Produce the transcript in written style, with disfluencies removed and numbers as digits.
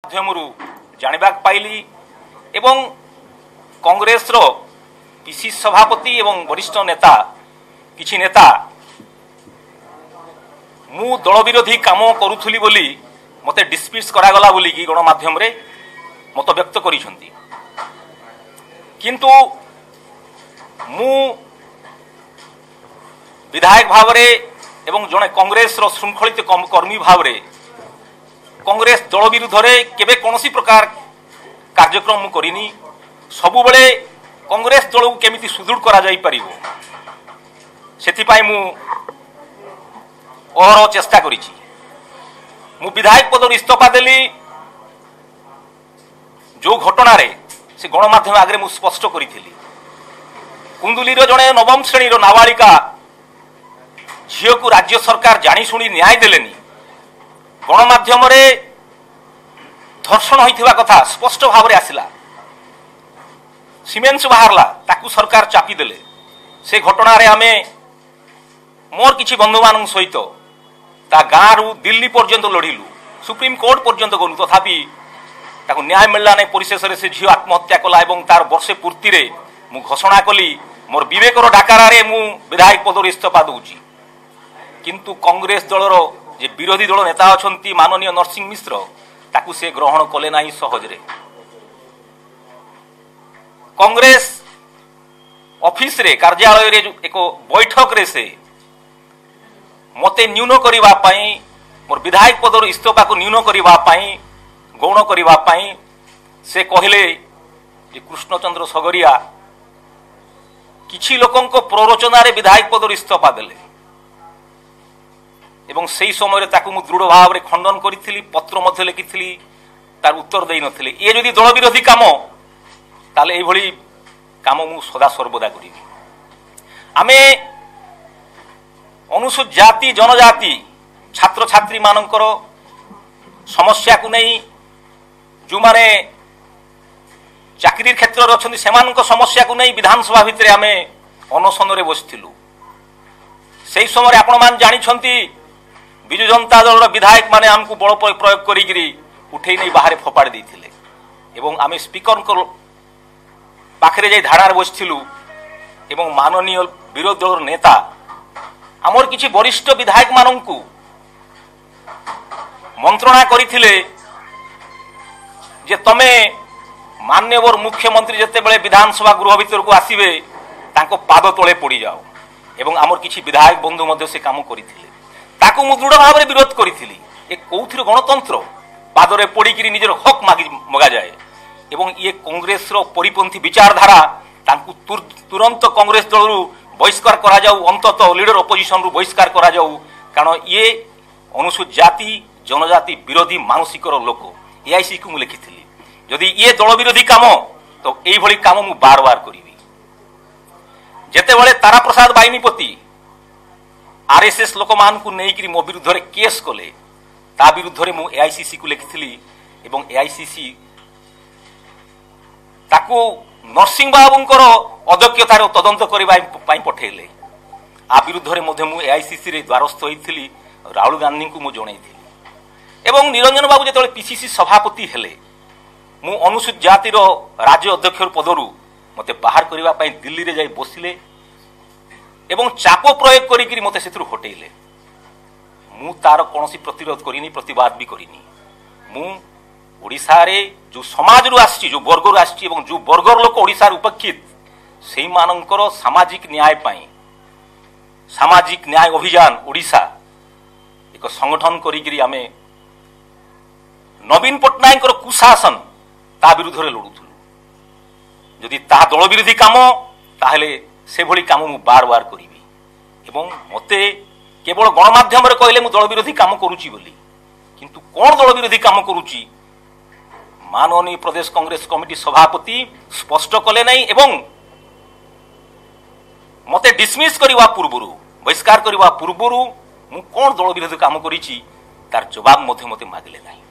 माध्यमरू जानिबा पाइली एवं कांग्रेस रो पीसी सभापति एवं वरिष्ठ नेता किछि नेता मु दल विरोधी काम करूथुली बोली मते डिस्पिट्स करागला बोली कि गणमाध्यम रे मत व्यक्त करिसंती किंतु मु विधायक भाव रे एवं जने कांग्रेस रो श्रृंखलित कर्मी भाव रे कांग्रेस दल विरुद्ध रे केबे कोनोसी प्रकार कार्यक्रम मु करिनी सबु बेले कांग्रेस दल को केमिति सुदृढ़ करा जाई परिबो सेति पाई मु और चेष्टा करिछि। मु विधायक पद इस्तीफा देली जो घटना रे से गणमाध्यम आगे मु स्पष्ट करिथिली कुंदुली रो जने नवम श्रेणी रो नाबालिका झियो को राज्य सरकार जानी सुनी न्याय देलेनी गणमाध्यम रे धर्षण होइथिबा कथा स्पष्ट भाव रे आसिला सीमेंस बाहरला ताकू सरकार चापी देले से घटना रे आमे मोर किछि बंधु मान सहित ता गाँ रु दिल्ली पर्यंत लड़िलु सुप्रीम कोर्ट पर्यंत गलु तथापि ताकू न्याय मिलला नै परिशेष रे से झियो आत्महत्या कला एवं तार वर्षे पूर्ति रे मु घोषणा कली मोर विवेकर डाकारा रे मु विधायक पद इस्तीफा दूची किंतु कांग्रेस दलर जे विरोधी दल नेता अछंती माननीय नरसिंह मिश्र ताकू से ग्रहण कले नाही सहज रे कांग्रेस ऑफिस रे कार्यालय रे एक बैठक रे से मते न्यून करिवा पई मोर विधायक पदर इस्तीफा को न्यून करिवा पई गौण करिवा पई से कहले जे कृष्णचंद्र सगरिया किछि लोकंक प्ररोचना रे विधायक पदर इस्तीफा देले एवं सेही समय ताकू मु दृढ़ भाव रे खंडन करिथिली पत्र मध्ये लिखिथिली तार उत्तर देई नथिले ए जदि दल विरोधी काम ताले ए भली काम मु सदा सर्वदा करिबी। आमे अनुसूचित जाति जनजाति छात्र छात्री मानकर समस्या को नहीं जो माने चाकरी क्षेत्र अच्छा से समस्या को नहीं विधानसभा भितर आमे अनशन रे बसिथिलु से समय आपण मान जानिछंती विजु जनता दल विधायक माने हमको बड़ प्रयोग करी उठे नहीं बाहर फोपाड़ देथिले एवं आमे स्पीकर को पाखरे जाई धाड़ार बसिथिलु एवं माननीय विरोधी दल नेता आमर किछि वरिष्ठ विधायक मानंकु मंत्रणा करिथिले जे तमे माननीय मुख्यमंत्री जेते बेले विधानसभा गृह भीतर को आसीबे तांको पाद तले पड़ी जाओ एवं आमर किछि विधायक बंधु मध्ये से काम करिथिले ताकू मु दृढ़ भाव रे विरोध करिथिली ए कोउथिर गणतंत्र पादरे पड़ी कि निजर हक मगा जाए एवं ये कांग्रेस रो परिपंथी विचारधारा तांकु तुरंत कांग्रेस दलरु बहिष्कार करा जाऊ अंतत लीडर अपोजिशन रु बहिष्कार करा जाऊ कारण ये अनुसूचित जाति जनजाति विरोधी मानसिकर लोक एआईसी को मु लिखिथिली जदि ये दल विरोधी काम तो एई भली काम मु बार बार करिवि जेते बेले तारा प्रसाद बाहिनीपति आरएसएस लोक मान को नेई कि मो विरुद्ध रे केस कले ता विरुद्ध रे मु एआईसीसी को लिखिथिली एवं एआईसीसी ताकू नरसिंह बाबूंकर अध्यक्षतार तदंत करने पठेले आ विरुद्ध रे मध्य मु एआईसीसी रे द्वारस्थ होइथिली राहुल गांधी को मु जणाइथिली एवं निरंजन बाबू जेतले पीसीसी सभापति हेले मु अनुसूचित जाति रो राज्य अध्यक्ष पदरु मते बाहर करबा पई दिल्ली रे जाई बसिले एवं चाप प्रयोग करी मते सेथुर हटेइले मु तार कोनोसी प्रतिरोध करिनी प्रतिवाद भी करिनी मु ओडिशा रे जो समाज रु आछि जो वर्ग रु आछि एवं जो वर्गर लोक ओडिशा रे उपेक्षित सेही मानकर सामाजिक न्याय पाई सामाजिक न्याय अभियान ओडिशा एक संगठन करी आमे नवीन पट्टनायक कुशासन ता विरुद्ध रे लड़ुथुलु जदि ता दल विरोधी काम ताहले से भली काम मु बार बार करिवि एवं मते केवल गणमाध्यम रे कहले मु दल विरोधी काम करूची बोली किंतु कोन दल विरोधी काम करूची माननीय प्रदेश कांग्रेस कमिटी सभापति स्पष्ट कले नहीं एवं मते डिसमिस करवा पूर्वरु बहिष्कार करवा पूर्वरु मु कोन दल विरोधी काम करिछि तार जवाब मते मागिले नहीं।